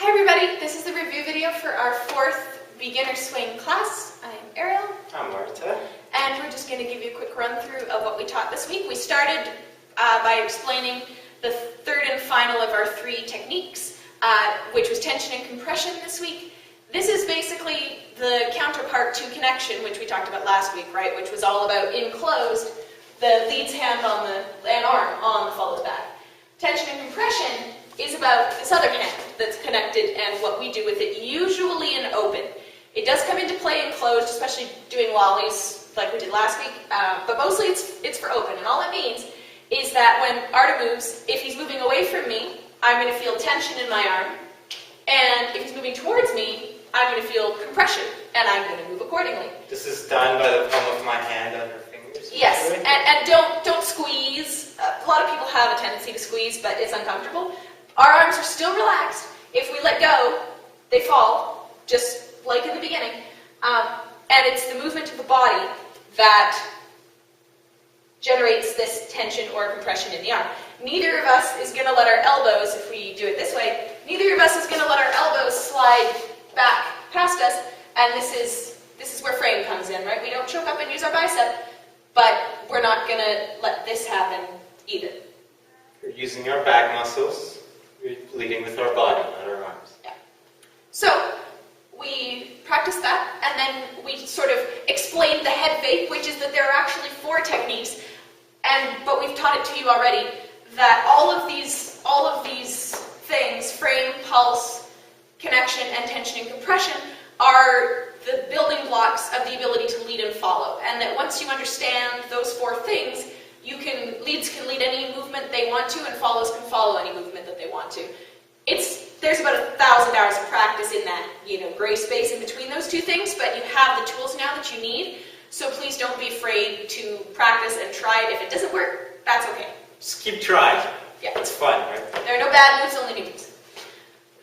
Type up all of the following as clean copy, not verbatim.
Hi everybody, this is the review video for our fourth beginner swing class. I'm Ariel. I'm Marta. And we're just going to give you a quick run through of what we taught this week. We started by explaining the third and final of our three techniques, which was tension and compression this week. This is basically the counterpart to connection, which we talked about last week, right? Which was all about enclosed, the lead's hand on and arm on the follow's back. Tension and compression is about this other hand that's connected and what we do with it, usually in open. It does come into play in closed, especially doing lollies like we did last week, but mostly it's for open. And all it means is that when Arda moves, if he's moving away from me, I'm going to feel tension in my arm, and if he's moving towards me, I'm going to feel compression, and I'm going to move accordingly. This is done by the palm of my hand on her fingers. Yes, and don't squeeze. A lot of people have a tendency to squeeze, but it's uncomfortable. Our arms are still relaxed. If we let go, they fall, just like in the beginning. And it's the movement of the body that generates this tension or compression in the arm. Neither of us is going to let our elbows, if we do it this way, neither of us is going to let our elbows slide back past us, and this is where frame comes in, right? We don't choke up and use our bicep, but we're not going to let this happen either. We're using our back muscles. We're leading with our body, not our arms. Yeah. So we practiced that, and then we sort of explained the head fake, which is that there are actually 4 techniques, but we've taught it to you already, that all of these things, frame, pulse, connection, and tension and compression, are the building blocks of the ability to lead and follow. And that once you understand those 4 things, leads can lead any movement they want to, and follows can follow any movement that they want to. There's about 1,000 hours of practice in that, gray space in between those 2 things, but you have the tools now that you need, so please don't be afraid to practice and try it. If it doesn't work, that's okay. Just keep trying. Yeah. It's fun, right? There are no bad moves, only new moves.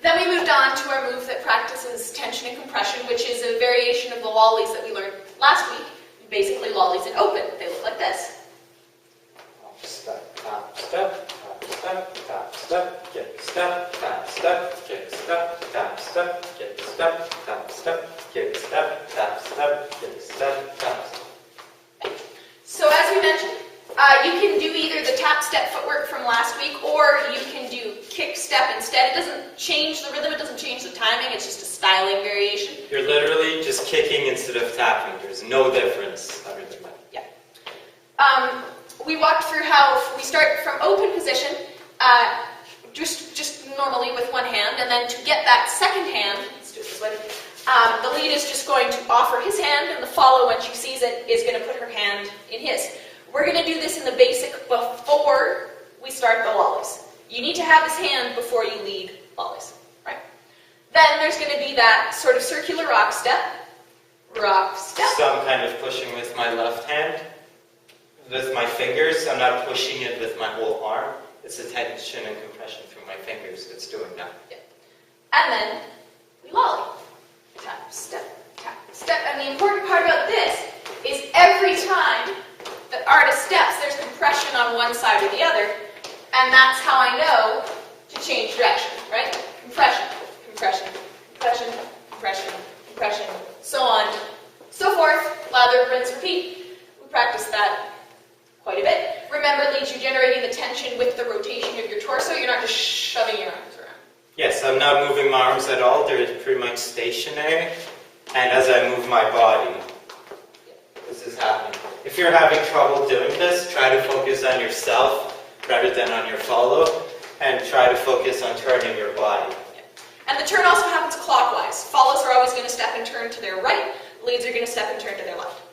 Then we moved on to our move that practices tension and compression, which is a variation of the lollies that we learned last week. Basically lollies in open. They look like this. Step, tap, step, tap, step, tap, step, kick, step, tap, step, kick, step, tap, step, kick, step, tap, step, kick, step, tap, step, kick, step, tap. So as we mentioned, you can do either the tap step footwork from last week, or you can do kick step instead. It doesn't change the rhythm, it doesn't change the timing, it's just a styling variation. You're literally just kicking instead of tapping. There's no difference other than that. Yeah. We walked through how we start from open position, just normally with one hand, and then to get that second hand, let's do it this way, the lead is just going to offer his hand, and the follow, when she sees it, is going to put her hand in his. We're going to do this in the basic before we start the lollies. You need to have his hand before you lead lollies, right? Then there's going to be that sort of circular rock step. Some kind of pushing with my left hand. With my fingers, I'm not pushing it with my whole arm. It's a tension and compression through my fingers it's doing that. Yeah. And then we lolly. Tap, step, step. And the important part about this is every time that Arda steps, there's compression on one side or the other, and that's how I know to change direction, right? Compression, compression, compression, compression, compression, so on, so forth, lather, rinse, repeat. We practice that quite a bit. Remember, leads, you're generating the tension with the rotation of your torso. You're not just shoving your arms around. Yes, I'm not moving my arms at all. They're pretty much stationary. And as I move my body, this is happening. If you're having trouble doing this, try to focus on yourself rather than on your follow, and try to focus on turning your body. Yeah. And the turn also happens clockwise. Follows are always going to step and turn to their right. Leads are going to step and turn to their left.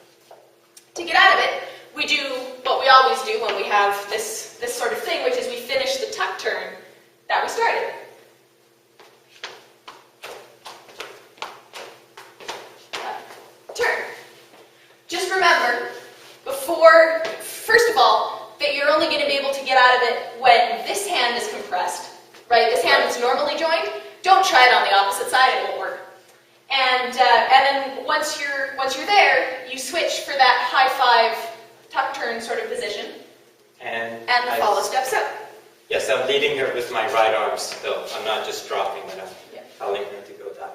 To get out of it, we do what we always do when we have this sort of thing, which is we finish the tuck turn that we started. Turn. Just remember, first of all, that you're only going to be able to get out of it when this hand is compressed, right? This hand is normally joined. Don't try it on the opposite side, it won't work. And then once you're there, you switch for that high 5 tuck turn sort of position, and the follow steps up. Yes, I'm leading her with my right arm still. I'm not just dropping it up. Yeah. telling her to go down.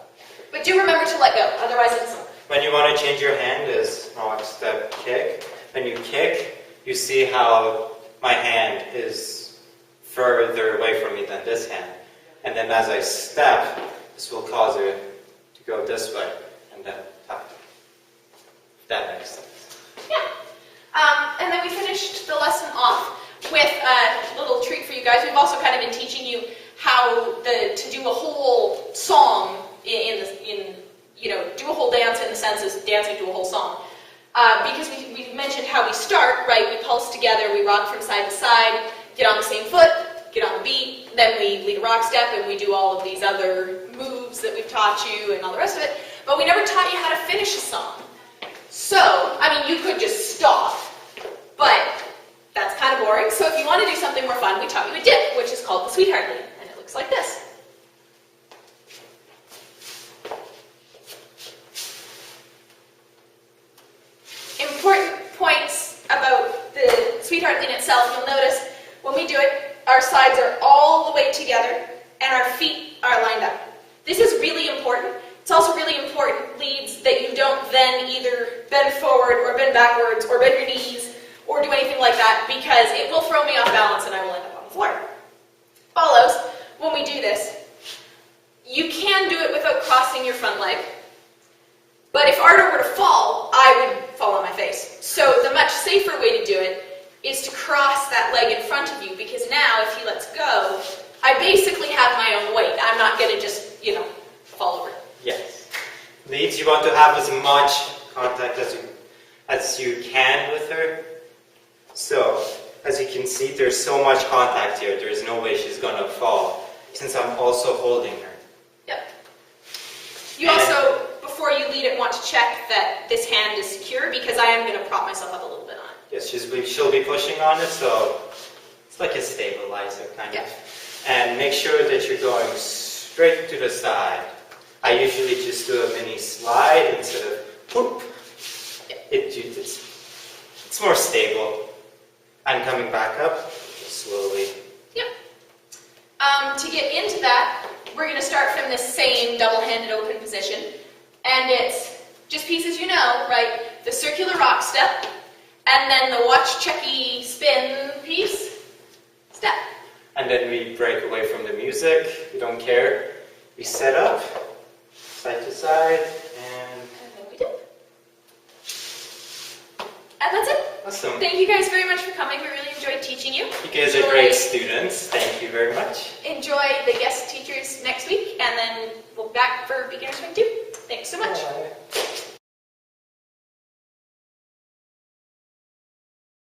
But do remember to let go, otherwise it's not. When you want to change your hand is rock, step, kick. When you kick, you see how my hand is further away from me than this hand. And then as I step, this will cause her to go this way and then up. If that makes sense. Yeah. And then we finished the lesson off with a little treat for you guys. We've also kind of been teaching you how to do a whole song do a whole dance in the sense of dancing to a whole song. Because we mentioned how we start, right? We pulse together, we rock from side to side, get on the same foot, get on the beat, then we lead a rock step and we do all of these other moves that we've taught you and all the rest of it. But we never taught you how to finish a song. So, you could just stop, but that's kind of boring. So if you want to do something more fun, we taught you a dip, which is called the Sweetheart Lead, and it looks like this. Important points about the Sweetheart Lead itself, you'll notice when we do it, our sides are all the way together and our feet are lined up. This is really important. It's also really important leads that you don't then either bend forward or bend backwards or bend your knees or do anything like that, because it will throw me off balance and I will end up on the floor. Follows, when we do this, you can do it without crossing your front leg. But if Arda were to fall, I would fall on my face. So the much safer way to do it is to cross that leg in front of you, because now if he lets go, I basically have my own weight. I'm not going to just, fall over. Yes. Leads, you want to have as much contact as you can with her. So, as you can see, there's so much contact here. There's no way she's going to fall, since I'm also holding her. Yep. You also, before you lead it, want to check that this hand is secure, because I am going to prop myself up a little bit on it. Yes, she'll be pushing on it, so it's like a stabilizer kind of. And make sure that you're going straight to the side. I usually just do a mini slide instead of whoop. It's more stable. I'm coming back up slowly. Yep. To get into that, we're going to start from this same double-handed open position. And it's just pieces right? The circular rock step, and then the watch checky spin piece, step. And then we break away from the music. We don't care. We set up, side to side, and then we dip. And that's it. Awesome. Thank you guys very much for coming. We really enjoyed teaching you. You guys are great students. Thank you very much. Enjoy the guest teachers next week, and then we'll be back for beginner swing 2. Thanks so much. Bye.